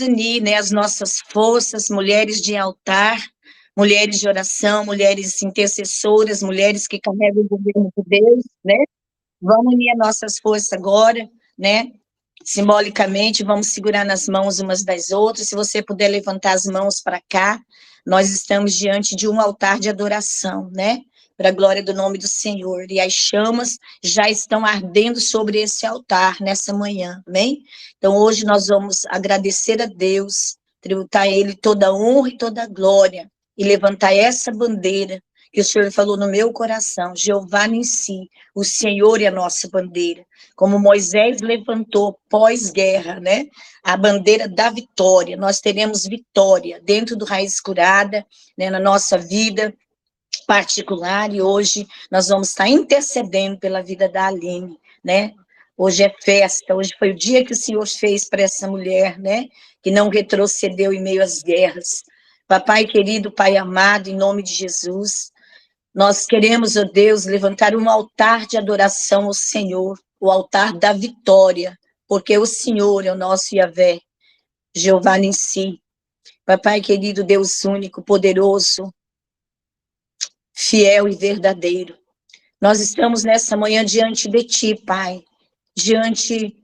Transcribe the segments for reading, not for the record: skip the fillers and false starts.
unir, né, as nossas forças, mulheres de altar, mulheres de oração, mulheres intercessoras, mulheres que carregam o governo de Deus, né? Vamos unir as nossas forças agora, né? Simbolicamente, vamos segurar nas mãos umas das outras. Se você puder levantar as mãos para cá, nós estamos diante de um altar de adoração, né? Para a glória do nome do Senhor. E as chamas já estão ardendo sobre esse altar nessa manhã, amém? Então, hoje nós vamos agradecer a Deus, tributar a Ele toda a honra e toda a glória, e levantar essa bandeira que o Senhor falou no meu coração, Jeová em si, o Senhor é a nossa bandeira. Como Moisés levantou pós-guerra, né? A bandeira da vitória. Nós teremos vitória dentro do Raiz Curada, né? Na nossa vida particular, e hoje nós vamos estar intercedendo pela vida da Aline, né? Hoje é festa, hoje foi o dia que o Senhor fez para essa mulher, né? Que não retrocedeu em meio às guerras. Papai querido, Pai amado, em nome de Jesus, nós queremos, ó Deus, levantar um altar de adoração ao Senhor, o altar da vitória, porque o Senhor é o nosso Yahvé, Jeová em si. Papai querido, Deus único, poderoso, fiel e verdadeiro. Nós estamos nessa manhã diante de Ti, Pai, diante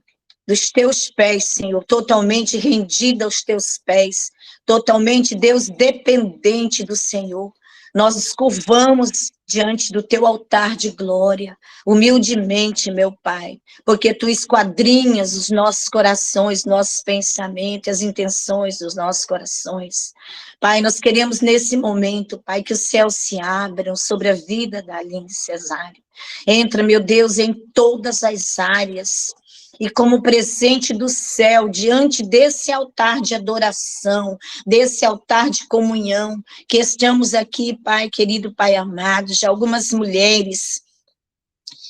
dos Teus pés, Senhor, totalmente rendida aos Teus pés, totalmente, Deus, dependente do Senhor. Nós nos curvamos diante do Teu altar de glória, humildemente, meu Pai, porque Tu esquadrinhas os nossos corações, nossos pensamentos, as intenções dos nossos corações. Pai, nós queremos nesse momento, Pai, que os céus se abram sobre a vida da Aline Cesário. Entra, meu Deus, em todas as áreas, e como presente do céu, diante desse altar de adoração, desse altar de comunhão, que estamos aqui, Pai querido, Pai amado, já algumas mulheres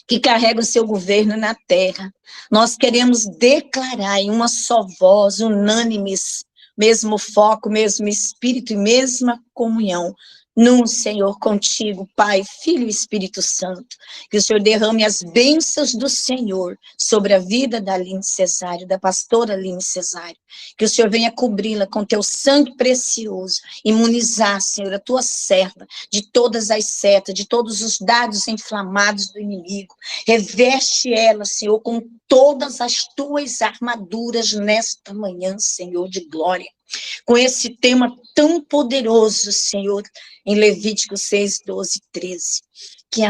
que carregam o seu governo na terra. Nós queremos declarar em uma só voz, unânimes, mesmo foco, mesmo espírito e mesma comunhão, num Senhor contigo, Pai, Filho e Espírito Santo, que o Senhor derrame as bênçãos do Senhor sobre a vida da Aline Cesário, da pastora Aline Cesário, que o Senhor venha cobri-la com teu sangue precioso, imunizar, Senhor, a tua serva, de todas as setas, de todos os dardos inflamados do inimigo, reveste ela, Senhor, com todas as tuas armaduras nesta manhã, Senhor, de glória, com esse tema tão poderoso, Senhor, em Levítico 6, 12, 13, que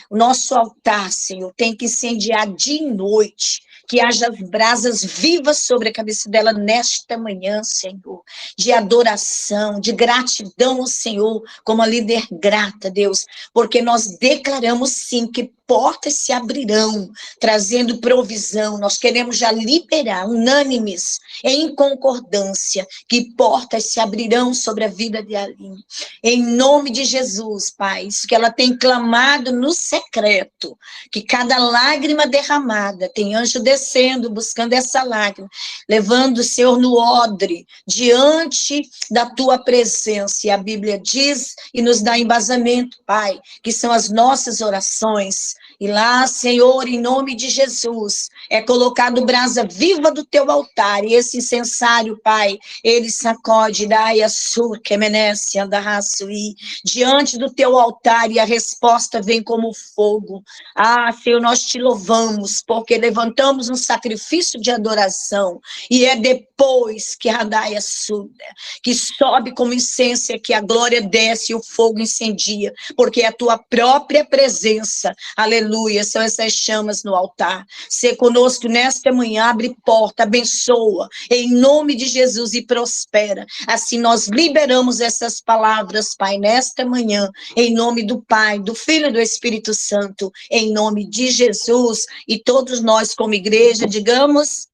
o nosso altar, Senhor, tem que incendiar dia e noite, que haja brasas vivas sobre a cabeça dela nesta manhã, Senhor, de adoração, de gratidão ao Senhor, como a líder grata, Deus, porque nós declaramos sim que portas se abrirão, trazendo provisão. Nós queremos já liberar, unânimes, em concordância, que portas se abrirão sobre a vida de Aline. Em nome de Jesus, Pai, isso que ela tem clamado no secreto, que cada lágrima derramada, tem anjo descendo, buscando essa lágrima, levando o Senhor no odre, diante da tua presença. E a Bíblia diz e nos dá embasamento, Pai, que são as nossas orações. E lá, Senhor, em nome de Jesus, é colocado brasa viva do teu altar, e esse incensário, Pai, ele sacode, dai a sur, que menece, andarraçuí, diante do teu altar, e a resposta vem como fogo. Ah, Senhor, nós te louvamos, porque levantamos um sacrifício de adoração, e é depois que radai a sur, que sobe como incenso, que a glória desce e o fogo incendia, porque é a tua própria presença, aleluia, são essas chamas no altar. Ser conosco nesta manhã, abre porta, abençoa, em nome de Jesus, e prospera. Assim nós liberamos essas palavras, Pai, nesta manhã, em nome do Pai, do Filho e do Espírito Santo, em nome de Jesus, e todos nós como igreja, digamos,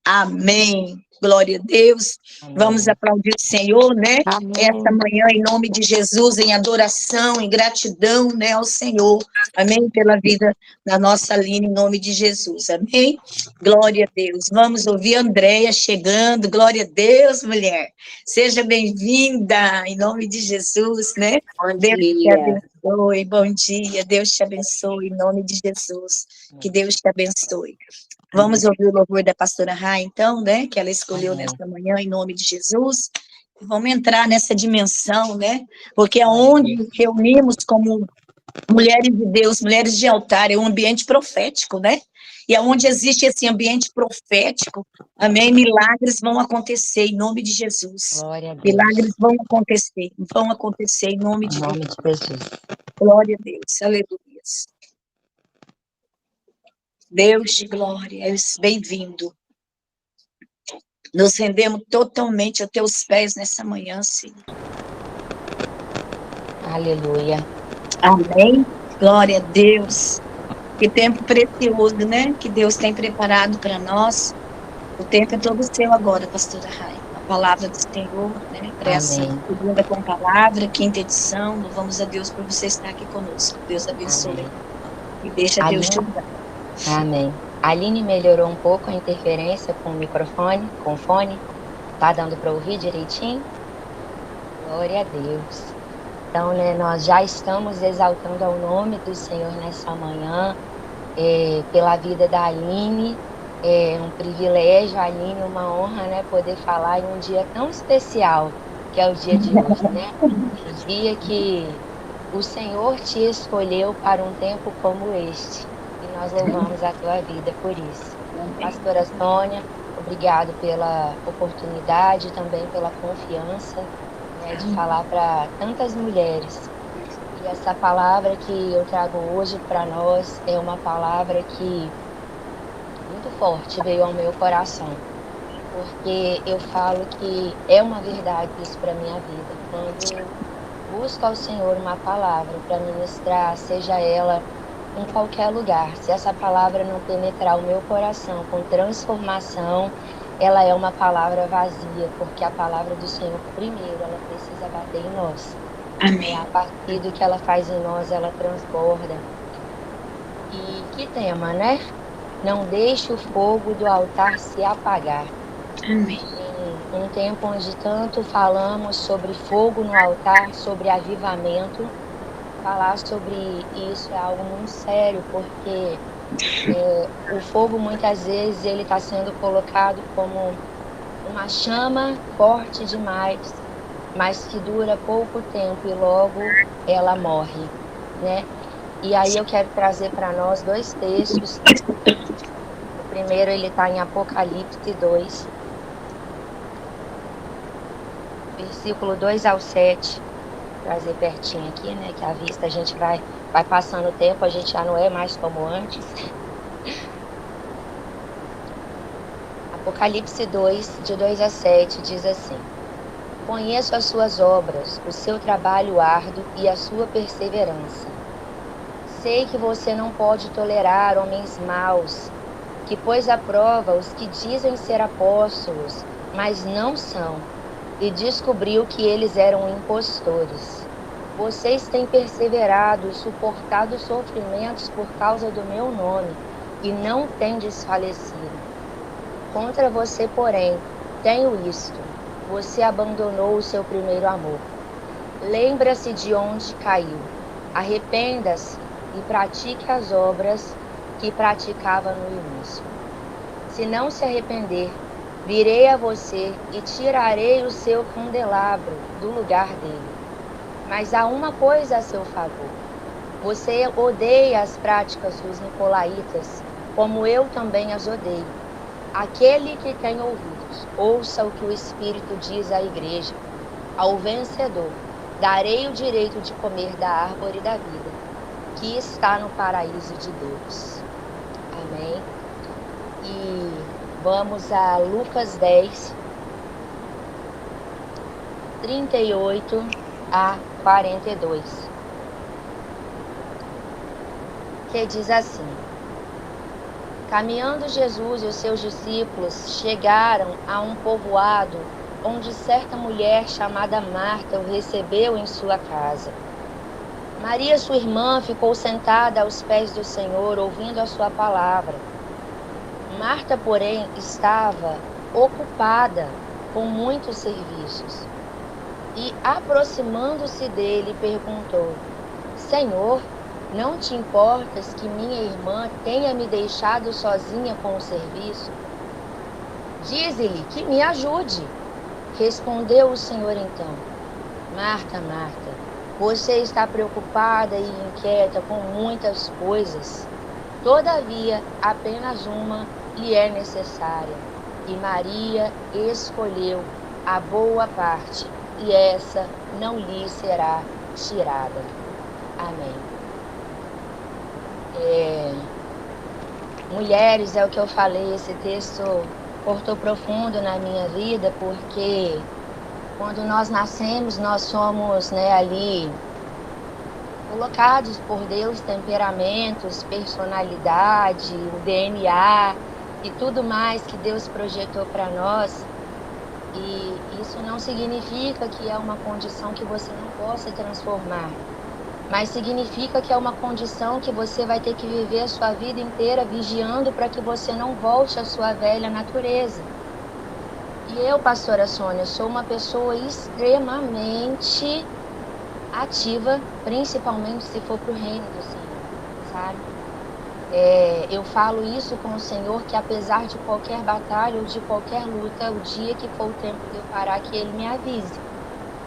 amém. Glória a Deus. Amém. Vamos aplaudir o Senhor, né? Amém. Essa manhã, em nome de Jesus, em adoração, em gratidão, né, ao Senhor. Amém? Pela vida da nossa Aline, em nome de Jesus. Amém? Glória a Deus. Vamos ouvir a Andréia chegando. Glória a Deus, mulher. Seja bem-vinda, em nome de Jesus, né? Bom Deus te dia. abençoe. Bom dia. Deus te abençoe, em nome de Jesus. Que Deus te abençoe. Vamos ouvir o louvor da pastora Rai, então, né, que ela escolheu Amém. nesta manhã, em nome de Jesus. Vamos entrar nessa dimensão, né, porque é onde reunimos como mulheres de Deus, mulheres de altar, é um ambiente profético, né? E aonde existe esse ambiente profético, amém, milagres vão acontecer em nome de Jesus. Glória a Deus. Milagres vão acontecer em nome de Em nome Deus. de Jesus. Glória a Deus, aleluia. Deus de glória, és bem-vindo. Nos rendemos totalmente a teus pés nessa manhã, Senhor. Aleluia. Amém. Glória a Deus. Que tempo precioso, né? Que Deus tem preparado para nós. O tempo é todo seu agora, pastora Rai. A palavra do Senhor, né? Para essa segunda com palavra, quinta edição. Louvamos a Deus por você estar aqui conosco. Deus abençoe. Amém. E deixa Deus te usar. Amém. A Aline melhorou um pouco a interferência com o microfone, com o fone. Tá dando para ouvir direitinho? Glória a Deus. Então, né, nós já estamos exaltando ao nome do Senhor nessa manhã, pela vida da Aline. É um privilégio, Aline, uma honra, né, poder falar em um dia tão especial, que é o dia de hoje, né? O dia que o Senhor te escolheu para um tempo como este. E nós louvamos a tua vida por isso. Pastora Sônia, obrigado pela oportunidade, também pela confiança, né, de falar para tantas mulheres. E essa palavra que eu trago hoje para nós é uma palavra que muito forte veio ao meu coração, porque eu falo que é uma verdade isso para minha vida. Quando busco ao Senhor uma palavra para ministrar, seja ela em qualquer lugar, se essa palavra não penetrar o meu coração com transformação, ela é uma palavra vazia, porque a palavra do Senhor, primeiro, ela precisa bater em nós. Amém. A partir do que ela faz em nós, ela transborda. E que tema, né? Não deixe o fogo do altar se apagar. Amém. Em um tempo onde tanto falamos sobre fogo no altar, sobre avivamento, falar sobre isso é algo muito sério, porque o fogo muitas vezes ele está sendo colocado como uma chama forte demais, mas que dura pouco tempo e logo ela morre, né? E aí eu quero trazer para nós dois textos. O primeiro ele está em Apocalipse 2, versículo 2 ao 7. Trazer pertinho aqui, né? Que a vista a gente vai passando o tempo, a gente já não é mais como antes. Apocalipse 2, de 2 a 7, diz assim: Conheço as suas obras, o seu trabalho árduo e a sua perseverança. Sei que você não pode tolerar homens maus, que pôs à prova os que dizem ser apóstolos, mas não são, e descobriu que eles eram impostores. Vocês têm perseverado e suportado sofrimentos por causa do meu nome, e não têm desfalecido. Contra você, porém, tenho isto: você abandonou o seu primeiro amor. Lembra-se de onde caiu, arrependa-se e pratique as obras que praticava no início. Se não se arrepender, virei a você e tirarei o seu candelabro do lugar dele. Mas há uma coisa a seu favor: você odeia as práticas dos nicolaítas, como eu também as odeio. Aquele que tem ouvidos, ouça o que o Espírito diz à igreja. Ao vencedor, darei o direito de comer da árvore da vida, que está no paraíso de Deus. Amém? E vamos a Lucas 10, 38 a 42, que diz assim: Caminhando Jesus e os seus discípulos chegaram a um povoado onde certa mulher chamada Marta o recebeu em sua casa. Maria, sua irmã, ficou sentada aos pés do Senhor, ouvindo a sua palavra. Marta, porém, estava ocupada com muitos serviços. E, aproximando-se dele, perguntou: Senhor, Não te importas que minha irmã tenha me deixado sozinha com o serviço? Dize-lhe que me ajude. Respondeu o Senhor então: Marta, Marta, você está preocupada e inquieta com muitas coisas. Todavia, apenas uma lhe é necessária. E Maria escolheu a boa parte, e essa não lhe será tirada. Amém. Mulheres, é o que eu falei, esse texto cortou profundo na minha vida, porque quando nós nascemos, nós somos, ali colocados por Deus temperamentos, personalidade, o DNA e tudo mais que Deus projetou para nós. E isso não significa que é uma condição que você não possa transformar, mas significa que é uma condição que você vai ter que viver a sua vida inteira vigiando para que você não volte à sua velha natureza. E eu, pastora Sônia, sou uma pessoa extremamente ativa, principalmente se for para o reino do Senhor, sabe? Eu falo isso com o Senhor, que apesar de qualquer batalha ou de qualquer luta, o dia que for o tempo de eu parar, que Ele me avise,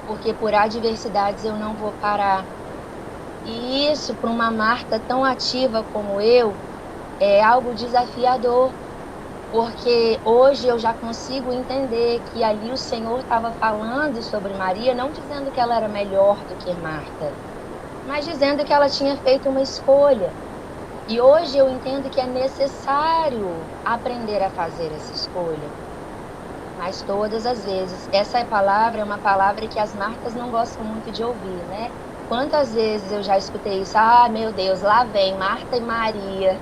porque por adversidades eu não vou parar. E isso, para uma Marta tão ativa como eu, é algo desafiador, porque hoje eu já consigo entender que ali o Senhor estava falando sobre Maria, não dizendo que ela era melhor do que Marta, mas dizendo que ela tinha feito uma escolha. E hoje eu entendo que é necessário aprender a fazer essa escolha. Mas todas as vezes, essa palavra é uma palavra que as Martas não gostam muito de ouvir, né? Quantas vezes eu já escutei isso? Ah, meu Deus, lá vem Marta e Maria.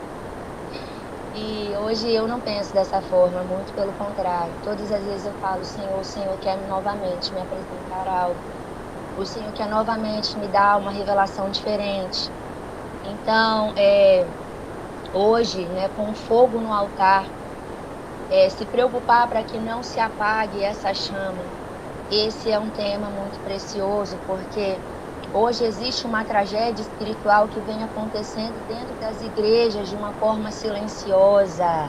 E hoje eu não penso dessa forma, muito pelo contrário. Todas as vezes eu falo, Senhor, o Senhor quer novamente me apresentar algo. O Senhor quer novamente me dar uma revelação diferente. Então, hoje, com fogo no altar, se preocupar para que não se apague essa chama. Esse é um tema muito precioso, porque hoje existe uma tragédia espiritual que vem acontecendo dentro das igrejas de uma forma silenciosa.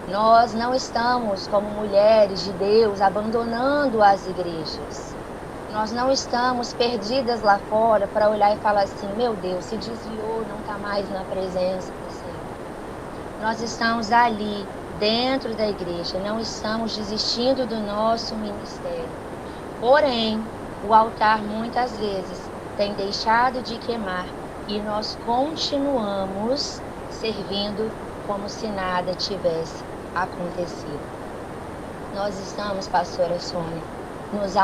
Nós não estamos, como mulheres de Deus, abandonando as igrejas. Nós não estamos perdidas lá fora para olhar e falar assim, meu Deus, se desviou, não está mais na presença do Senhor. Nós estamos ali, dentro da igreja, não estamos desistindo do nosso ministério. Porém, o altar muitas vezes tem deixado de queimar e nós continuamos servindo como se nada tivesse acontecido. Nós estamos, pastora Sônia, nos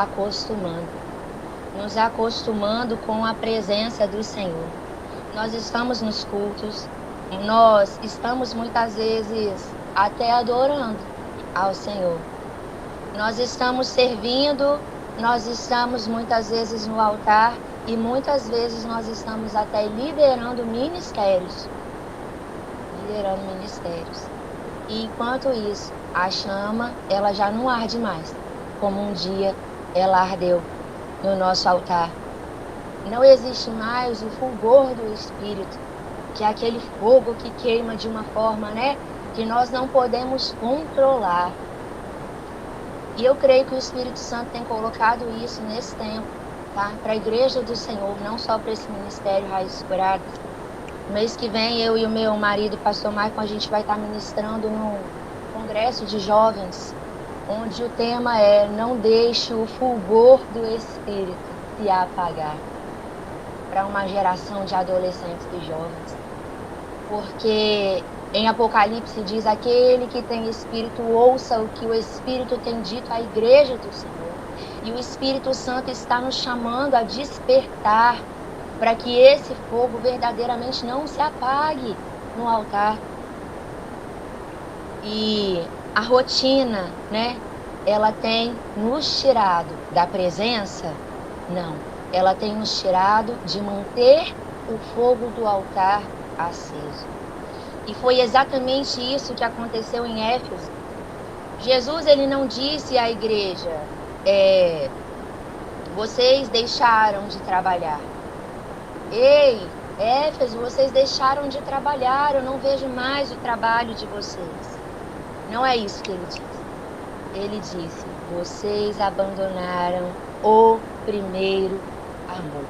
acostumando com a presença do Senhor. Nós estamos nos cultos, nós estamos muitas vezes até adorando ao Senhor. Nós estamos servindo, nós estamos muitas vezes no altar e muitas vezes nós estamos até liderando ministérios. E enquanto isso, a chama, ela já não arde mais, como um dia ela ardeu no nosso altar. Não existe mais o fulgor do Espírito, que é aquele fogo que queima de uma forma, que nós não podemos controlar. E eu creio que o Espírito Santo tem colocado isso nesse tempo, tá? Para a igreja do Senhor, não só para esse ministério Raízes Curadas. Mês que vem, eu e o meu marido, pastor Maicon, a gente vai estar ministrando num congresso de jovens, onde o tema é não deixe o fulgor do Espírito se apagar, para uma geração de adolescentes e jovens. Porque em Apocalipse diz, aquele que tem Espírito, ouça o que o Espírito tem dito à igreja do Senhor. E o Espírito Santo está nos chamando a despertar para que esse fogo verdadeiramente não se apague no altar. E a rotina, ela tem nos tirado da presença? Não. Ela tem nos tirado de manter o fogo do altar aceso. E foi exatamente isso que aconteceu em Éfeso. Jesus, ele não disse à igreja, vocês deixaram de trabalhar. Ei, Éfeso, vocês deixaram de trabalhar, eu não vejo mais o trabalho de vocês. Não é isso que ele disse. Ele disse, vocês abandonaram o primeiro amor.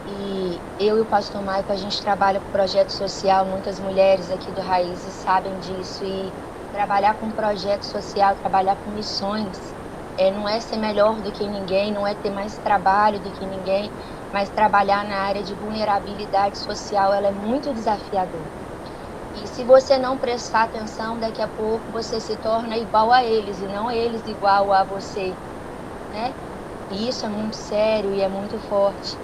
E eu e o pastor Maico, a gente trabalha com projeto social, muitas mulheres aqui do Raízes sabem disso, e trabalhar com projeto social, trabalhar com missões, não é ser melhor do que ninguém, não é ter mais trabalho do que ninguém, mas trabalhar na área de vulnerabilidade social, ela é muito desafiadora. E se você não prestar atenção, daqui a pouco você se torna igual a eles, e não eles igual a você, né? E isso é muito sério e é muito forte.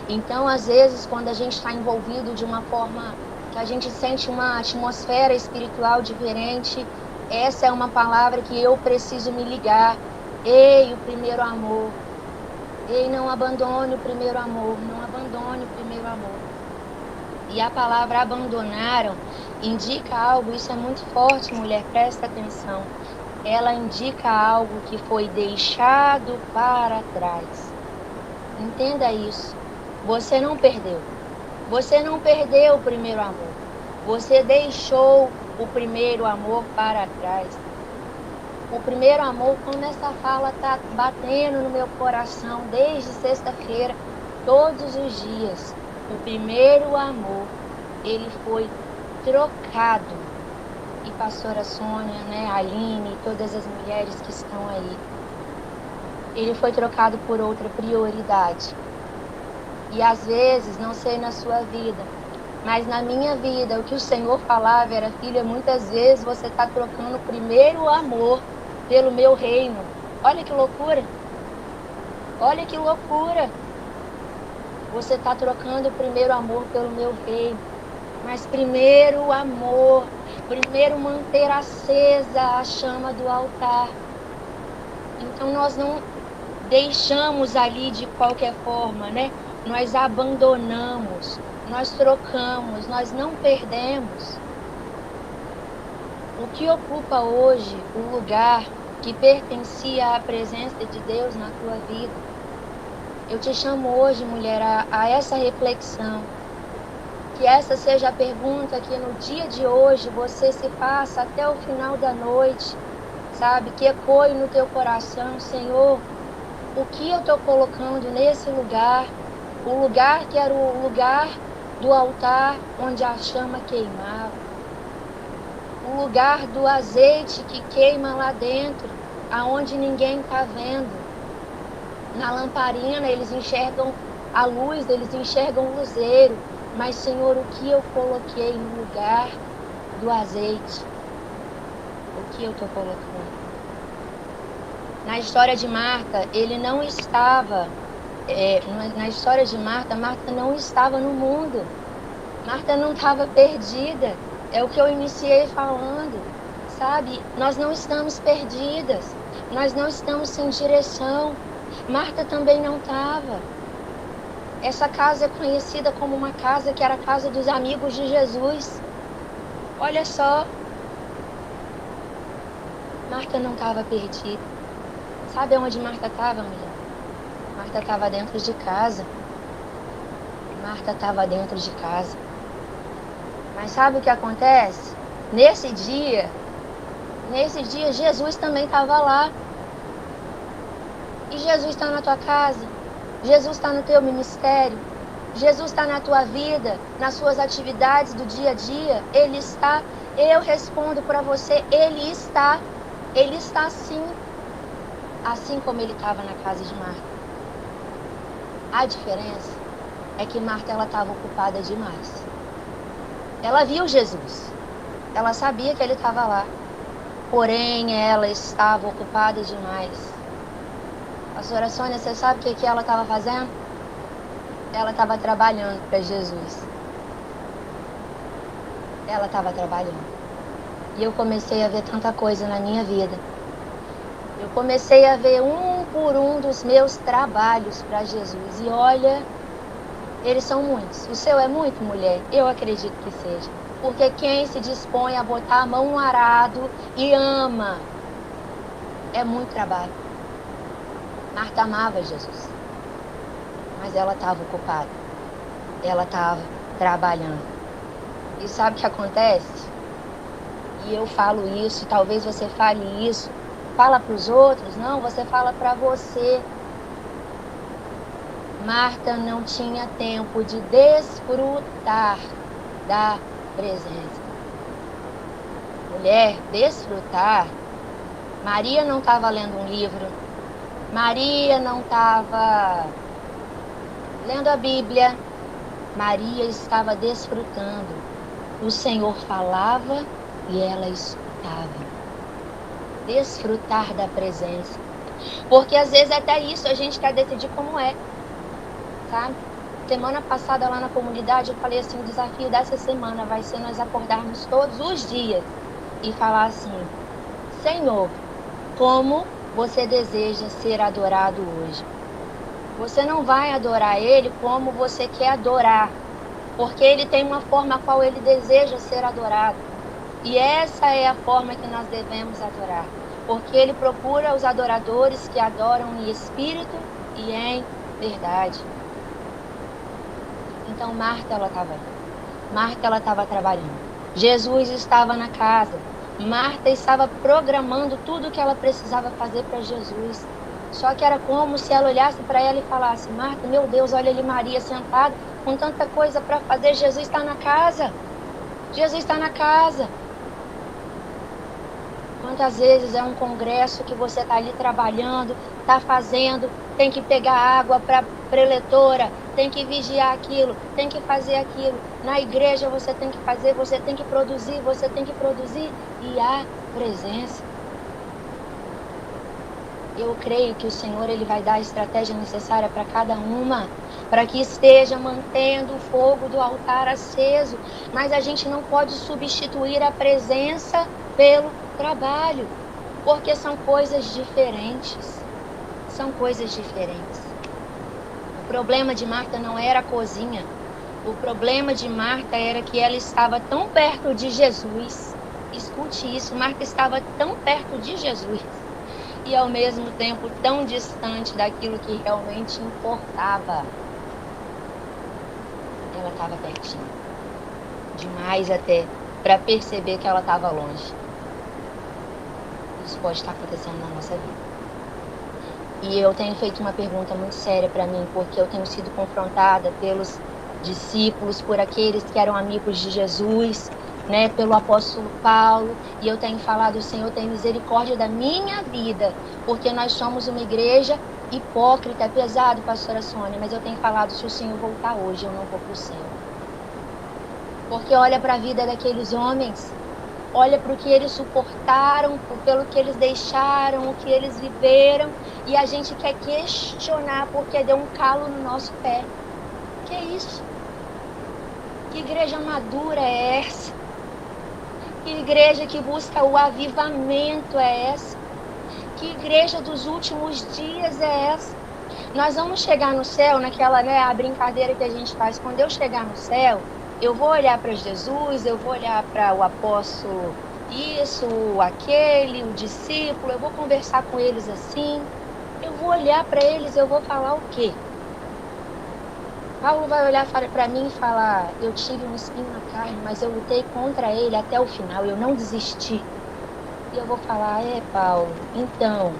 Então, às vezes, quando a gente está envolvido de uma forma que a gente sente uma atmosfera espiritual diferente, essa é uma palavra que eu preciso me ligar. Ei, o primeiro amor. Ei, não abandone o primeiro amor. Não abandone o primeiro amor. E a palavra abandonaram indica algo, isso é muito forte, mulher, presta atenção. Ela indica algo que foi deixado para trás. Entenda isso. Você não perdeu. Você não perdeu o primeiro amor. Você deixou o primeiro amor para trás. O primeiro amor, como essa fala está batendo no meu coração desde sexta-feira, todos os dias. O primeiro amor, ele foi trocado. E pastora Sônia, né, a Aline, todas as mulheres que estão aí, ele foi trocado por outra prioridade. E às vezes, não sei na sua vida, mas na minha vida, o que o Senhor falava era, filha, muitas vezes você está trocando o primeiro amor pelo meu reino. Olha que loucura! Olha que loucura! Você está trocando o primeiro amor pelo meu reino. Mas primeiro o amor, primeiro manter acesa a chama do altar. Então nós não deixamos ali de qualquer forma, né? Nós abandonamos, nós trocamos, nós não perdemos. O que ocupa hoje o lugar que pertencia à presença de Deus na tua vida? Eu te chamo hoje, mulher, a essa reflexão. Que essa seja a pergunta que no dia de hoje você se faça até o final da noite, sabe? Que ecoe no teu coração, Senhor, o que eu estou colocando nesse lugar? O lugar que era o lugar do altar onde a chama queimava. O lugar do azeite que queima lá dentro, aonde ninguém está vendo. Na lamparina eles enxergam a luz, eles enxergam o luzeiro. Mas, Senhor, o que eu coloquei no lugar do azeite? O que eu estou colocando? Na história de Marta, ele não estava... na história de Marta, Marta não estava no mundo. Marta não estava perdida. É o que eu iniciei falando, sabe? Nós não estamos perdidas. Nós não estamos sem direção. Marta também não estava. Essa casa é conhecida como uma casa que era a casa dos amigos de Jesus. Olha só. Marta não estava perdida. Sabe onde Marta estava, mulher? Marta estava dentro de casa. Marta estava dentro de casa. Mas sabe o que acontece? Nesse dia, Jesus também estava lá. E Jesus está na tua casa. Jesus está no teu ministério. Jesus está na tua vida, nas suas atividades do dia a dia. Ele está. Eu respondo para você, Ele está. Ele está sim. Assim como Ele estava na casa de Marta. A diferença é que Marta estava ocupada demais. Ela viu Jesus. Ela sabia que Ele estava lá. Porém, ela estava ocupada demais. Pastora Sônia, você sabe o que ela estava fazendo? Ela estava trabalhando para Jesus. Ela estava trabalhando. E eu comecei a ver tanta coisa na minha vida. Eu comecei a ver um por um dos meus trabalhos para Jesus. E olha, eles são muitos. O seu é muito, mulher? Eu acredito que seja. Porque quem se dispõe a botar a mão no arado e ama, é muito trabalho. Marta amava Jesus. mas ela estava ocupada. Ela estava trabalhando. E sabe o que acontece? E eu falo isso, talvez você fale isso. Fala para os outros? Não, você fala para você. Marta não tinha tempo de desfrutar da presença. Mulher, desfrutar. Maria não estava lendo um livro. Maria não estava lendo a Bíblia. Maria estava desfrutando. O Senhor falava e ela escutava. Desfrutar da presença. Porque às vezes até isso a gente quer decidir como é. Sabe? Semana passada lá na comunidade eu falei assim, o desafio dessa semana vai ser nós acordarmos todos os dias e falar assim, Senhor, como você deseja ser adorado hoje? Você não vai adorar Ele como você quer adorar, porque Ele tem uma forma a qual Ele deseja ser adorado. E essa é a forma que nós devemos adorar, porque Ele procura os adoradores que adoram em espírito e em verdade. Então Marta, ela estava ali. Marta, ela estava trabalhando. Jesus estava na casa. Marta estava programando tudo o que ela precisava fazer para Jesus. Só que era como se ela olhasse para ela e falasse, Marta, meu Deus, olha ali Maria sentada com tanta coisa para fazer. Jesus está na casa. Jesus está na casa. Quantas vezes é um congresso que você está ali trabalhando, está fazendo, tem que pegar água para a preletora, tem que vigiar aquilo, tem que fazer aquilo. Na igreja você tem que fazer, você tem que produzir e a presença. Eu creio que o Senhor ele vai dar a estratégia necessária para cada uma, para que esteja mantendo o fogo do altar aceso. Mas a gente não pode substituir a presença pelo trabalho, porque são coisas diferentes. São coisas diferentes. O problema de Marta não era a cozinha. O problema de Marta era que ela estava tão perto de Jesus. Escute isso, Marta estava tão perto de Jesus e ao mesmo tempo tão distante daquilo que realmente importava. Ela estava pertinho. Demais até para perceber que ela estava longe. Isso pode estar acontecendo na nossa vida. E eu tenho feito uma pergunta muito séria para mim, porque eu tenho sido confrontada pelos discípulos, por aqueles que eram amigos de Jesus, né, pelo apóstolo Paulo, e eu tenho falado, o Senhor tem misericórdia da minha vida, porque nós somos uma igreja hipócrita. É pesado, pastora Sônia, mas eu tenho falado, se o Senhor voltar hoje, eu não vou para o céu. Porque olha para a vida daqueles homens, olha para o que eles suportaram, pelo que eles deixaram, o que eles viveram, e a gente quer questionar porque deu um calo no nosso pé. Que é isso? Que igreja madura é essa? Que igreja que busca o avivamento é essa? Que igreja dos últimos dias é essa? Nós vamos chegar no céu naquela, né, a brincadeira que a gente faz. Quando eu chegar no céu, eu vou olhar para Jesus, eu vou olhar para o apóstolo, isso, aquele, o discípulo, eu vou conversar com eles assim, eu vou olhar para eles, eu vou falar o quê? Paulo vai olhar para mim e falar, eu tive um espinho na carne, mas eu lutei contra ele até o final, eu não desisti. E eu vou falar, Paulo, então,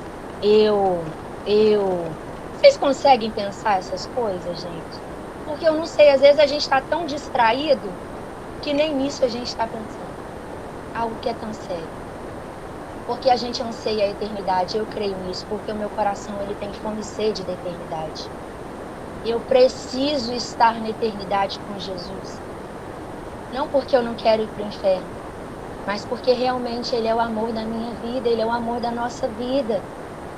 Vocês conseguem pensar essas coisas, gente? Porque eu não sei, às vezes a gente está tão distraído que nem nisso a gente está pensando. Algo que é tão sério. Porque a gente anseia a eternidade, eu creio nisso, porque o meu coração ele tem fome e sede da eternidade. Eu preciso estar na eternidade com Jesus. Não porque eu não quero ir para o inferno, mas porque realmente Ele é o amor da minha vida, Ele é o amor da nossa vida.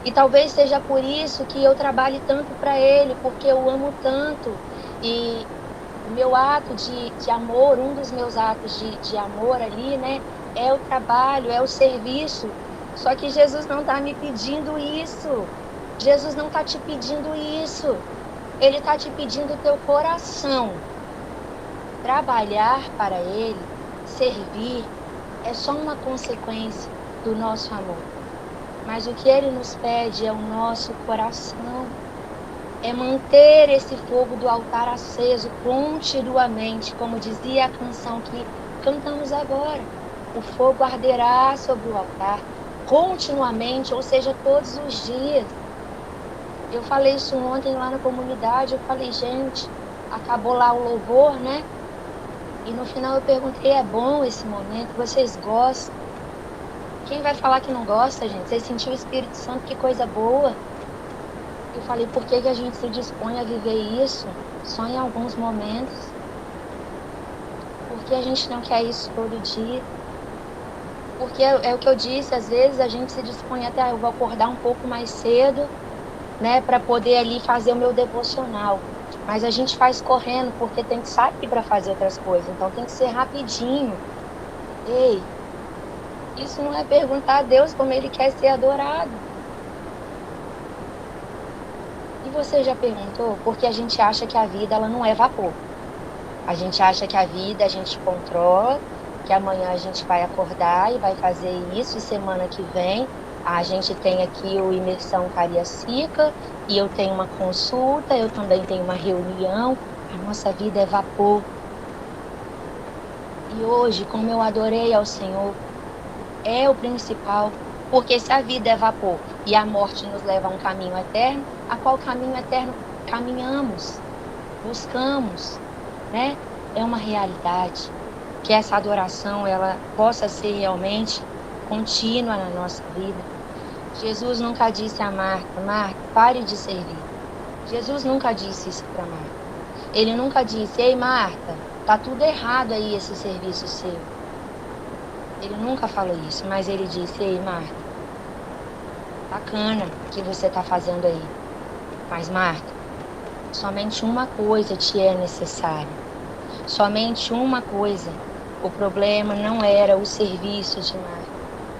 E talvez seja por isso que eu trabalhe tanto para Ele, porque eu amo tanto. E o meu ato de amor, um dos meus atos de amor ali, né, é o trabalho, é o serviço. Só que Jesus não está me pedindo isso. Jesus não está te pedindo isso. Ele está te pedindo o teu coração. Trabalhar para Ele, servir, é só uma consequência do nosso amor. Mas o que Ele nos pede é o nosso coração. é manter esse fogo do altar aceso continuamente, como dizia a canção que cantamos agora. O fogo arderá sobre o altar continuamente, ou seja, todos os dias. Eu falei isso ontem lá na comunidade, eu falei, gente, acabou lá o louvor, né? E no final eu perguntei, é bom esse momento? Vocês gostam? Quem vai falar que não gosta, gente? Vocês sentiram o Espírito Santo, que coisa boa. Eu falei, por que a gente se dispõe a viver isso só em alguns momentos? Por que a gente não quer isso todo dia? Porque é o que eu disse, às vezes a gente se dispõe até, eu vou acordar um pouco mais cedo, né, para poder ali fazer o meu devocional. Mas a gente faz correndo, porque tem que sair para fazer outras coisas. Então tem que ser rapidinho. Ei, isso não é perguntar a Deus como Ele quer ser adorado. E você já perguntou? Porque a gente acha que a vida ela não é vapor. A gente acha que a vida a gente controla, que amanhã a gente vai acordar e vai fazer isso, e semana que vem a gente tem aqui o Imersão Cariacica, e eu tenho uma consulta, eu também tenho uma reunião. A nossa vida é vapor. E hoje, como eu adorei ao Senhor, é o principal. Porque se a vida é vapor e a morte nos leva a um caminho eterno, a qual caminho eterno caminhamos, buscamos, né? É uma realidade. Que essa adoração ela possa ser realmente contínua na nossa vida. Jesus nunca disse a Marta, Marta, pare de servir. Jesus nunca disse isso para Marta. Ele nunca disse, ei Marta, tá tudo errado aí esse serviço seu. Ele nunca falou isso, mas ele disse, ei Marta, bacana o que você tá fazendo aí. Mas Marta, somente uma coisa te é necessária. Somente uma coisa. O problema não era o serviço de Marta.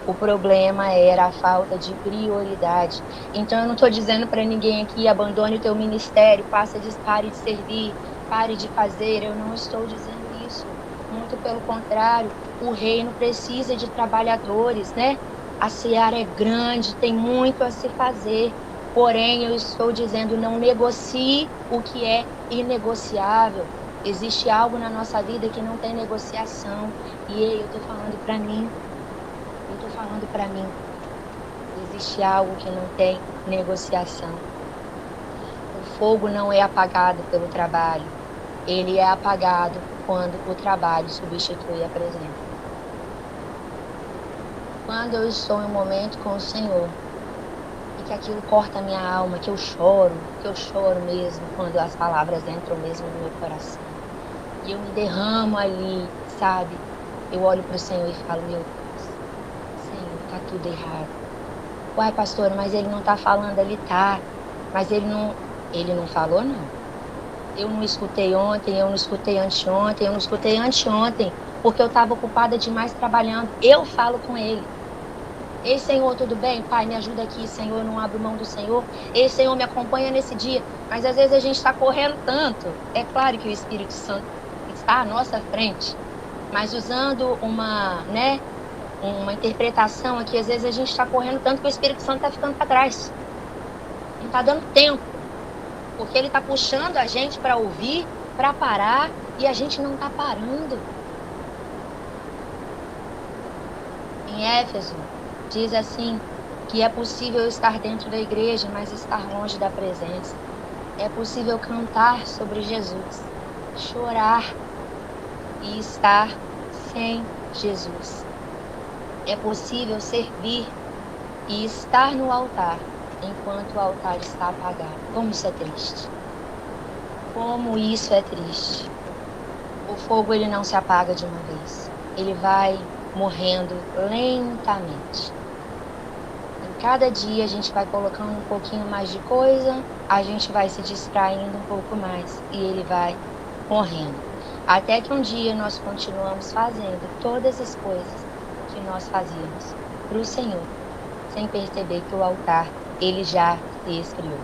O problema era a falta de prioridade. Então, eu não estou dizendo para ninguém aqui, abandone o teu ministério, pare de servir, pare de fazer. Eu não estou dizendo isso. Muito pelo contrário, o reino precisa de trabalhadores, né? A seara é grande, tem muito a se fazer. Porém, eu estou dizendo, não negocie o que é inegociável. Existe algo na nossa vida que não tem negociação. E eu estou falando para mim. Existe algo que não tem negociação. O fogo não é apagado pelo trabalho. Ele é apagado quando o trabalho substitui a presença. Quando eu estou em um momento com o Senhor, e que aquilo corta a minha alma, que eu choro mesmo, quando as palavras entram mesmo no meu coração. E eu me derramo ali, sabe? Eu olho para o Senhor e falo, meu Deus, Senhor, tá tudo errado. Uai, pastora, mas ele não tá falando ali, tá? Mas ele não falou, não. Eu não escutei ontem, eu não escutei anteontem, porque eu estava ocupada demais trabalhando. Eu falo com ele. Ei, Senhor, tudo bem? Pai, me ajuda aqui, Senhor, não abro mão do Senhor. Ei, Senhor, me acompanha nesse dia. Mas às vezes a gente está correndo tanto. É claro que o Espírito Santo está à nossa frente, mas usando uma interpretação aqui, às vezes a gente está correndo tanto que o Espírito Santo está ficando para trás. Não está dando tempo. Porque ele está puxando a gente para ouvir, para parar, e a gente não está parando. Em Éfeso, diz assim, que é possível estar dentro da igreja, mas estar longe da presença. É possível cantar sobre Jesus, chorar e estar sem Jesus. É possível servir e estar no altar, enquanto o altar está apagado. Como isso é triste. Como isso é triste. O fogo ele não se apaga de uma vez. Ele vai morrendo lentamente. Em cada dia a gente vai colocando um pouquinho mais de coisa, a gente vai se distraindo um pouco mais e ele vai morrendo. Até que um dia nós continuamos fazendo todas as coisas que nós fazíamos para o Senhor, sem perceber que o altar ele já se esfriou.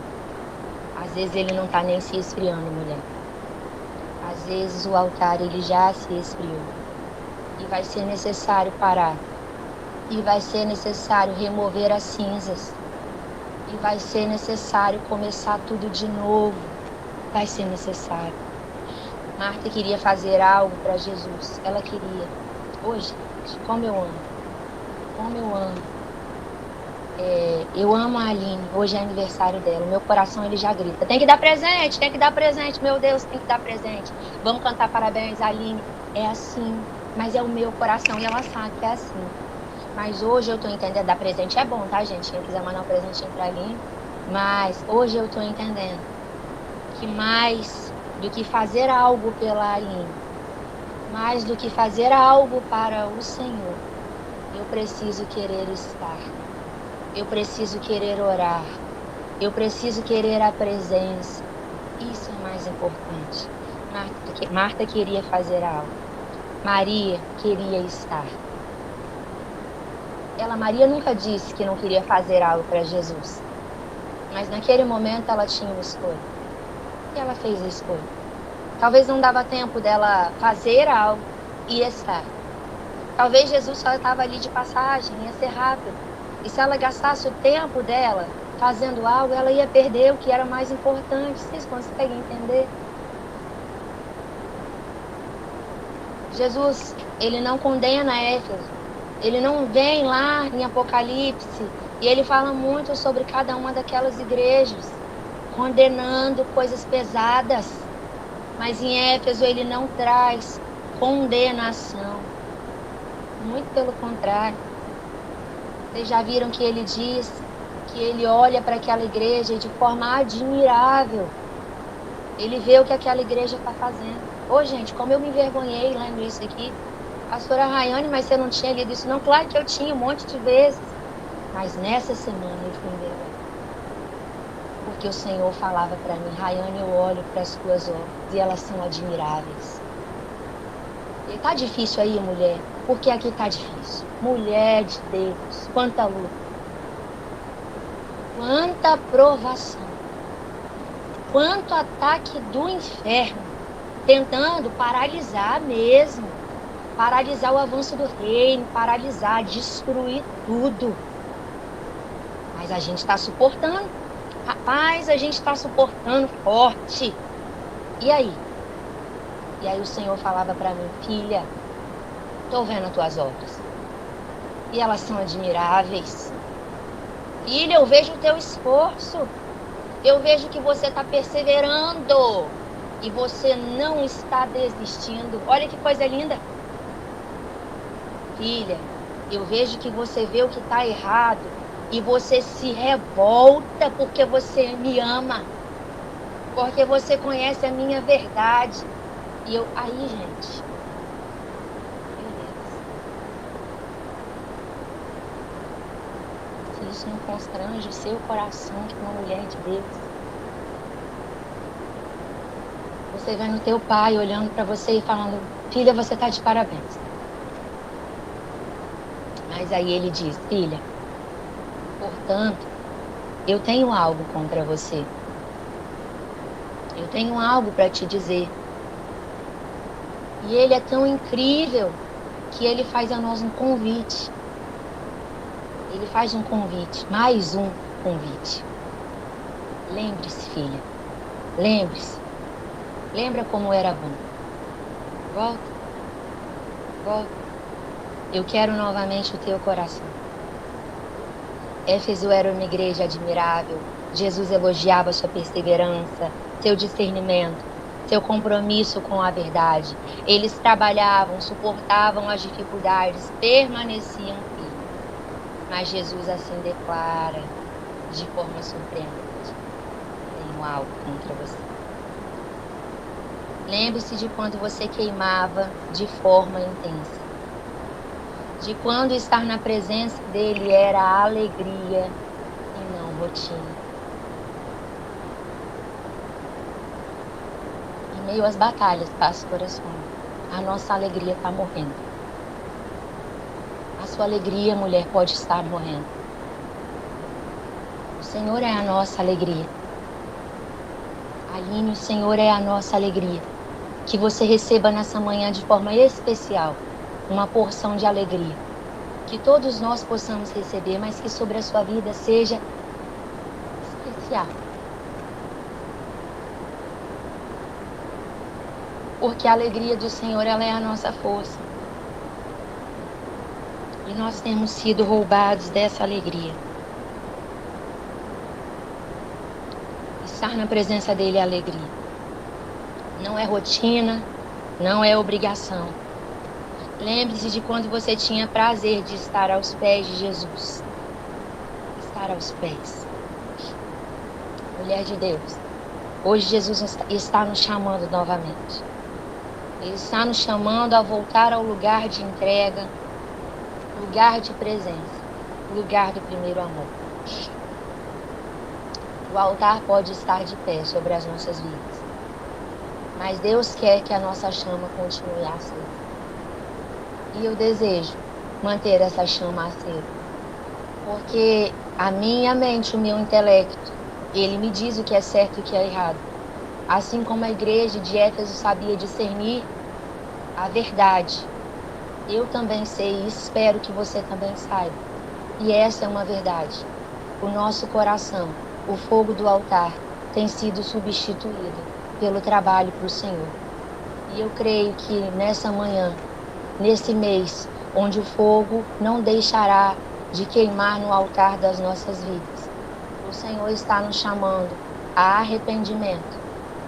Às vezes ele não está nem se esfriando, mulher. Às vezes o altar ele já se esfriou. E vai ser necessário parar. E vai ser necessário remover as cinzas. E vai ser necessário começar tudo de novo. Vai ser necessário. Marta queria fazer algo para Jesus. Ela queria. Hoje, como eu amo. Como eu amo. Eu amo a Aline. Hoje é aniversário dela. O meu coração, ele já grita. Tem que dar presente, tem que dar presente. Meu Deus, tem que dar presente. Vamos cantar parabéns, Aline. É assim. Mas é o meu coração. E ela sabe que é assim. Mas hoje eu tô entendendo. Dar presente é bom, tá, gente? Quem quiser mandar um presentinho pra Aline. Mas hoje eu tô entendendo que mais do que fazer algo pela Aline, mais do que fazer algo para o Senhor, eu preciso querer estar. Eu preciso querer orar. Eu preciso querer a presença. Isso é mais importante. Marta queria fazer algo. Maria queria estar. Maria nunca disse que não queria fazer algo para Jesus. Mas naquele momento ela tinha uma escolha. E ela fez a escolha. Talvez não dava tempo dela fazer algo e estar. Talvez Jesus só estava ali de passagem, ia ser rápido. E se ela gastasse o tempo dela fazendo algo, ela ia perder o que era mais importante. Vocês conseguem entender? Jesus, ele não condena Éfeso. Ele não vem lá em Apocalipse e ele fala muito sobre cada uma daquelas igrejas, condenando coisas pesadas. Mas em Éfeso ele não traz condenação. Muito pelo contrário. Vocês já viram que ele diz que ele olha para aquela igreja de forma admirável. Ele vê o que aquela igreja está fazendo. Ô, gente, como eu me envergonhei lendo isso aqui. Pastora Rayane, mas você não tinha lido isso? Não, claro que eu tinha, um monte de vezes. Mas nessa semana eu fui envergonhada. Porque o Senhor falava para mim, Rayane, eu olho para as tuas obras e elas são admiráveis. E tá difícil aí, mulher? Porque aqui tá difícil. Mulher de Deus, quanta luta. Quanta provação. Quanto ataque do inferno. Tentando paralisar mesmo. Paralisar o avanço do reino, paralisar, destruir tudo. Mas a gente está suportando. Rapaz, a gente está suportando forte. E aí? E aí o Senhor falava para mim, filha, estou vendo as tuas obras. E elas são admiráveis. Filha, eu vejo o teu esforço. Eu vejo que você está perseverando. E você não está desistindo. Olha que coisa linda. Filha, eu vejo que você vê o que está errado e você se revolta porque você me ama, porque você conhece a minha verdade. E eu, aí, gente, meu Deus, se isso não constrange o seu coração de uma mulher de Deus, você vendo teu pai olhando para você e falando, filha, você está de parabéns. Mas aí ele diz, filha, portanto, eu tenho algo contra você. Eu tenho algo para te dizer. E ele é tão incrível que ele faz a nós um convite. Ele faz um convite, mais um convite. Lembre-se, filha, lembre-se. Lembra como era bom. Volta, volta. Eu quero novamente o teu coração. Éfeso era uma igreja admirável. Jesus elogiava sua perseverança, seu discernimento, seu compromisso com a verdade. Eles trabalhavam, suportavam as dificuldades, permaneciam firmes. Mas Jesus assim declara, de forma surpreendente, tenho algo contra você. Lembre-se de quando você queimava de forma intensa. De quando estar na presença dele era alegria e não rotina. Em meio às batalhas, pastora Sônia, a nossa alegria está morrendo. A sua alegria, mulher, pode estar morrendo. O Senhor é a nossa alegria. Aline, o Senhor é a nossa alegria. Que você receba nessa manhã de forma especial uma porção de alegria, que todos nós possamos receber, mas que sobre a sua vida seja iniciar. Porque a alegria do Senhor, ela é a nossa força. E nós temos sido roubados dessa alegria. Estar na presença dele é alegria. Não é rotina, não é obrigação. Lembre-se de quando você tinha prazer de estar aos pés de Jesus. Estar aos pés. Mulher de Deus, hoje Jesus está nos chamando novamente. Ele está nos chamando a voltar ao lugar de entrega, lugar de presença, lugar do primeiro amor. O altar pode estar de pé sobre as nossas vidas, mas Deus quer que a nossa chama continue acesa. E eu desejo manter essa chama acesa, porque a minha mente, o meu intelecto, ele me diz o que é certo e o que é errado. Assim como a igreja de Éfeso sabia discernir a verdade, eu também sei e espero que você também saiba. E essa é uma verdade. O nosso coração, o fogo do altar, tem sido substituído pelo trabalho para o Senhor. E eu creio que nessa manhã, nesse mês, onde o fogo não deixará de queimar no altar das nossas vidas, o Senhor está nos chamando a arrependimento,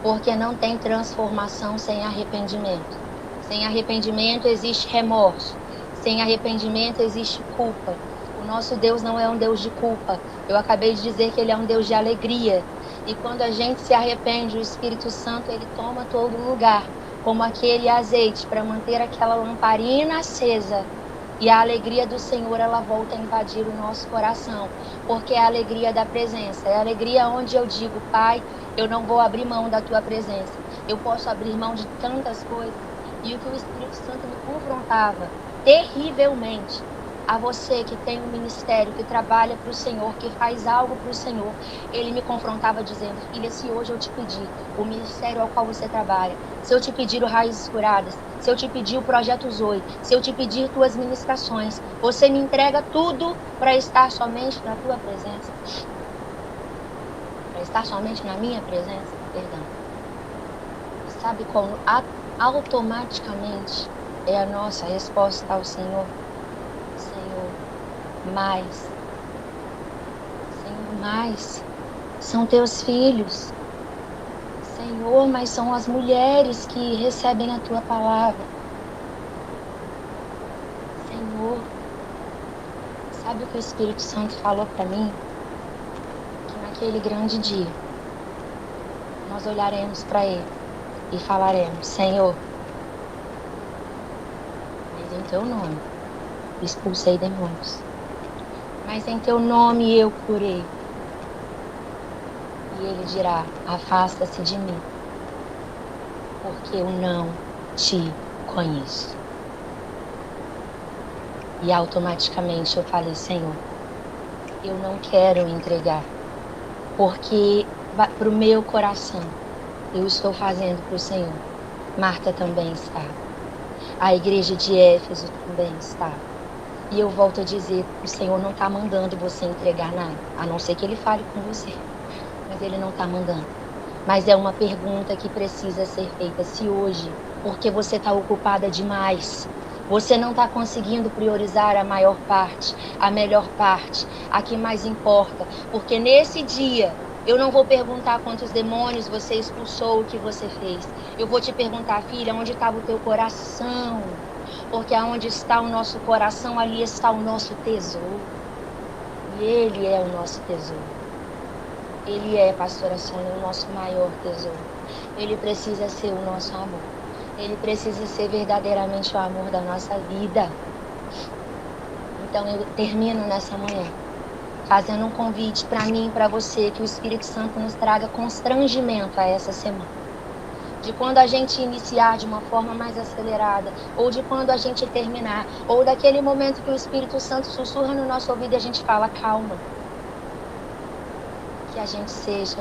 porque não tem transformação sem arrependimento. Sem arrependimento existe remorso, sem arrependimento existe culpa. O nosso Deus não é um Deus de culpa. Eu acabei de dizer que ele é um Deus de alegria. E quando a gente se arrepende, o Espírito Santo, ele toma todo lugar, como aquele azeite para manter aquela lamparina acesa. E a alegria do Senhor, ela volta a invadir o nosso coração, porque é a alegria da presença. É a alegria onde eu digo, Pai, eu não vou abrir mão da tua presença. Eu posso abrir mão de tantas coisas. E o que o Espírito Santo me confrontava terrivelmente, a você que tem um ministério, que trabalha para o Senhor, que faz algo para o Senhor, ele me confrontava dizendo, filha, se hoje eu te pedir o ministério ao qual você trabalha, se eu te pedir o Raízes Curadas, se eu te pedir o Projeto Zoe, se eu te pedir tuas ministrações, você me entrega tudo para estar somente na tua presença? Para estar somente na minha presença? Perdão. Sabe como automaticamente é a nossa resposta ao Senhor? Mais, Senhor, mais, são teus filhos, Senhor, mas são as mulheres que recebem a tua palavra, Senhor. Sabe o que o Espírito Santo falou para mim? Que naquele grande dia, nós olharemos para ele e falaremos, Senhor, mas em teu nome expulsei demônios. Mas em teu nome eu curei. E ele dirá, afasta-se de mim, porque eu não te conheço. E automaticamente eu falei, Senhor, eu não quero entregar, porque para o meu coração eu estou fazendo para o Senhor. Marta também está. A igreja de Éfeso também está. E eu volto a dizer, o Senhor não está mandando você entregar nada, a não ser que ele fale com você, mas ele não está mandando. Mas é uma pergunta que precisa ser feita, se hoje, porque você está ocupada demais, você não está conseguindo priorizar a maior parte, a melhor parte, a que mais importa, porque nesse dia, eu não vou perguntar quantos demônios você expulsou, o que você fez. Eu vou te perguntar, filha, onde estava o teu coração? Porque aonde está o nosso coração, ali está o nosso tesouro. E ele é o nosso tesouro. Ele é, pastora Sônia, o nosso maior tesouro. Ele precisa ser o nosso amor. Ele precisa ser verdadeiramente o amor da nossa vida. Então eu termino nessa manhã fazendo um convite para mim e para você, que o Espírito Santo nos traga constrangimento a essa semana. De quando a gente iniciar de uma forma mais acelerada, ou de quando a gente terminar, ou daquele momento que o Espírito Santo sussurra no nosso ouvido e a gente fala, calma. Que a gente seja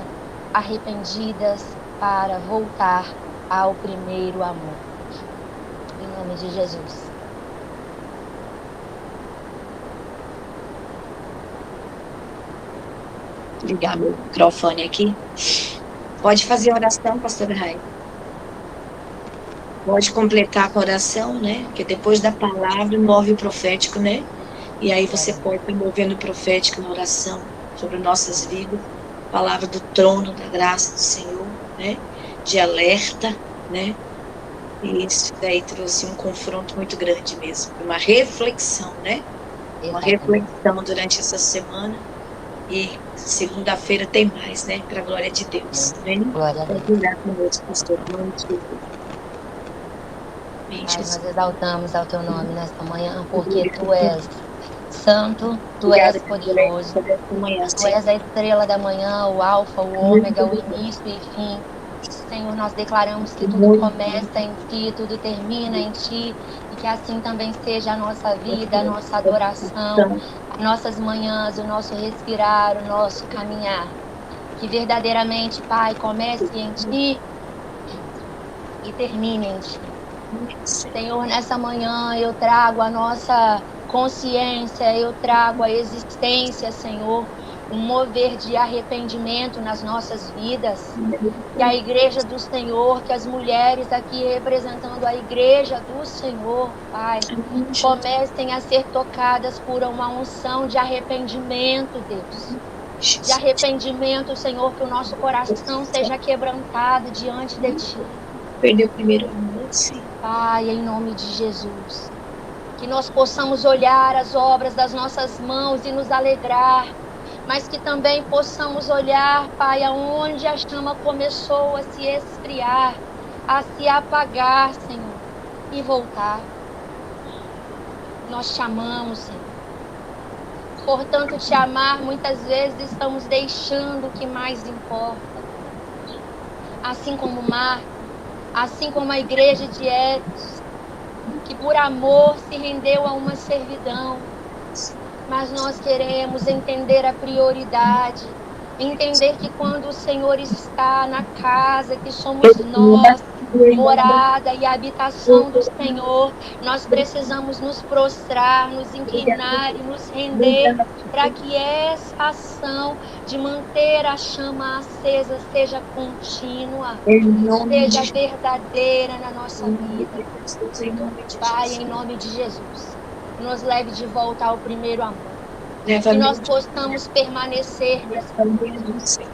arrependidas para voltar ao primeiro amor. Em nome de Jesus. ligar meu microfone aqui. Pode fazer a oração, pastora Rai. Pode completar com a oração, né? Porque depois da palavra move o profético, né? E aí você pode estar movendo o profético na oração sobre nossas vidas. Palavra do trono, da graça do Senhor, né? De alerta, né? E isso daí trouxe um confronto muito grande mesmo. Uma reflexão, né? Uma reflexão durante essa semana. E segunda-feira tem mais, né? Para a glória de Deus. Né? Glória a Deus. Pode orar conosco, pastor. Pai, nós exaltamos ao teu nome nesta manhã, porque tu és santo, tu és poderoso, tu és a estrela da manhã, o alfa, o ômega, o início e fim. Senhor, nós declaramos que tudo começa em ti, tudo termina em ti, e que assim também seja a nossa vida, a nossa adoração, as nossas manhãs, o nosso respirar, o nosso caminhar. Que verdadeiramente, Pai, comece em ti e termine em ti. Senhor, nessa manhã eu trago a nossa consciência, eu trago a existência, Senhor, um mover de arrependimento nas nossas vidas. Que a igreja do Senhor, que as mulheres aqui representando a igreja do Senhor, Pai, comecem a ser tocadas por uma unção de arrependimento, Deus. De arrependimento, Senhor, que o nosso coração seja quebrantado diante de Ti. Perdeu o primeiro amor, sim. Pai, em nome de Jesus, que nós possamos olhar as obras das nossas mãos e nos alegrar, mas que também possamos olhar, Pai, aonde a chama começou a se esfriar, a se apagar, Senhor, e voltar. Nós te amamos, Senhor. Portanto, te amar, muitas vezes estamos deixando o que mais importa. Assim como Marta, assim como a igreja de Éfeso, que por amor se rendeu a uma servidão. Mas nós queremos entender a prioridade, entender que quando o Senhor está na casa, que somos nós, morada e habitação do Senhor, nós precisamos nos prostrar, nos inclinar e nos render para que essa ação de manter a chama acesa seja contínua, seja verdadeira na nossa vida. Pai, em nome de Jesus, nos leve de volta ao primeiro amor. Que nós possamos permanecer.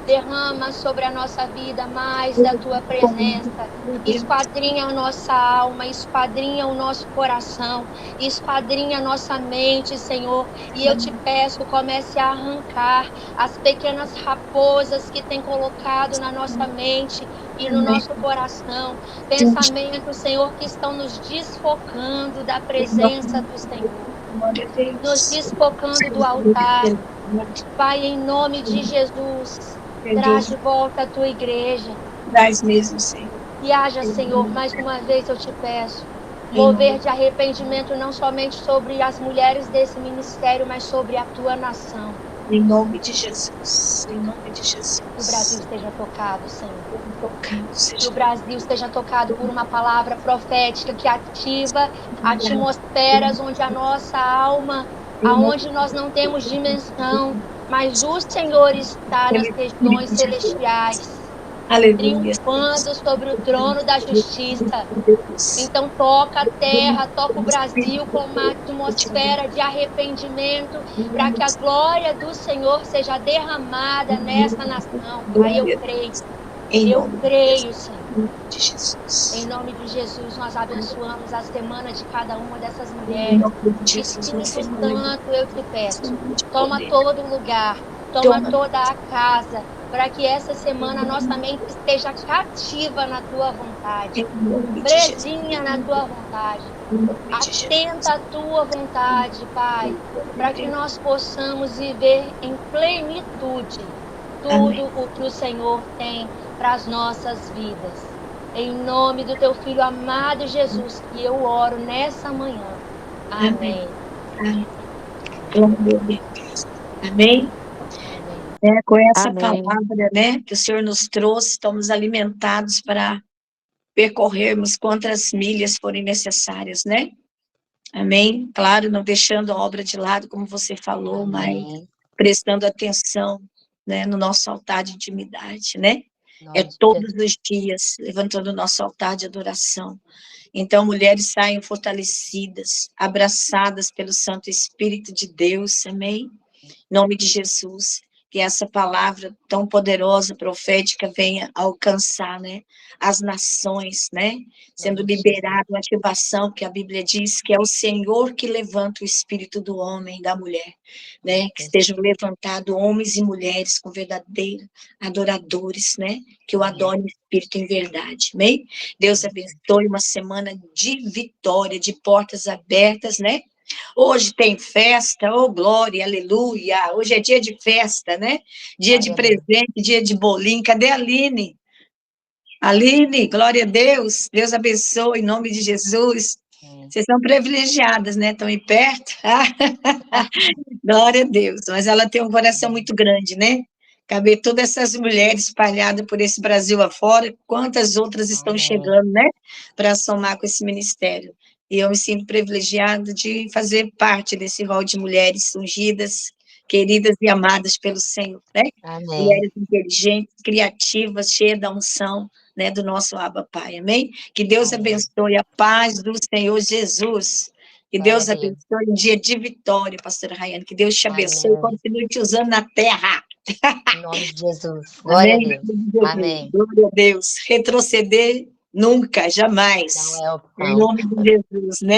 Derrama sobre a nossa vida mais da Tua presença. Esquadrinha a nossa alma, esquadrinha o nosso coração, esquadrinha a nossa mente, Senhor. E eu te peço, comece a arrancar as pequenas raposas que tem colocado na nossa mente e no nosso coração. Pensamentos, Senhor, que estão nos desfocando da presença do Senhor. Nos desfocando do altar. Pai, em nome de Jesus, traz de volta a tua igreja. Traz mesmo, Senhor. E haja, Senhor, mais uma vez eu te peço, mover de arrependimento não somente sobre as mulheres desse ministério, mas sobre a tua nação. Em nome de Jesus. Em nome de Jesus. Que o Brasil esteja tocado, Senhor. Que o Brasil esteja tocado por uma palavra profética que ativa atmosferas onde a nossa alma, aonde nós não temos dimensão, mas o Senhor está nas regiões celestiais. Aleluia. Triunfando sobre o trono da justiça. Então toca a terra, toca o Brasil com uma atmosfera de arrependimento, para que a glória do Senhor seja derramada nessa nação. Pai, eu creio. Eu creio, Senhor. Em nome de Jesus, nós abençoamos a semana de cada uma dessas mulheres. Espírito Santo, eu te peço, toma todo o lugar, toma toda a casa, para que essa semana nossa mente esteja cativa na tua vontade, presinha na tua vontade, atenta à tua vontade, Pai, para que nós possamos viver em plenitude tudo o que o Senhor tem para as nossas vidas. Em nome do teu Filho amado Jesus, que eu oro nessa manhã. Amém. Amém. Com essa Amém. palavra, né, que o Senhor nos trouxe, estamos alimentados para percorrermos quantas milhas forem necessárias, né? Amém? Claro, não deixando a obra de lado, como você falou, Amém. mas prestando atenção né, no nosso altar de intimidade, né? É Nome de todos Jesus. os dias, levantando o nosso altar de adoração. Então, mulheres saiam fortalecidas, abraçadas pelo Santo Espírito de Deus, amém? Em nome de Jesus, que essa palavra tão poderosa, profética, venha alcançar, né, as nações, né, sendo Nome de Jesus. liberada uma ativação, que a Bíblia diz que é o Senhor que levanta o espírito do homem e da mulher, né, que estejam levantados homens e mulheres com verdadeiros adoradores, né, que o adorem em espírito em verdade, amém? Deus abençoe uma semana de vitória, de portas abertas, né? Hoje tem festa, oh glória, aleluia. Hoje é dia de festa, né? Dia de presente, dia de bolinho. Cadê a Aline? Aline, glória a Deus. Deus abençoe, em nome de Jesus. Vocês são privilegiadas, né? Estão aí perto. Glória a Deus. Mas ela tem um coração muito grande, né? Caber todas essas mulheres espalhadas por esse Brasil afora, quantas outras estão chegando, né? Para somar com esse ministério. E eu me sinto privilegiada de fazer parte desse rol de mulheres ungidas, queridas e amadas pelo Senhor, né? Amém. Mulheres inteligentes, criativas, cheias da unção, né, do nosso Abba Pai, amém? Que Deus abençoe a paz do Senhor Jesus. Que Deus abençoe um dia de vitória, pastora Rayane. Que Deus te abençoe e continue te usando na terra. Em nome de Jesus. Glória a Deus. Amém. Glória a Deus. Retroceder nunca, jamais. Não é opção. Em nome de Jesus, né?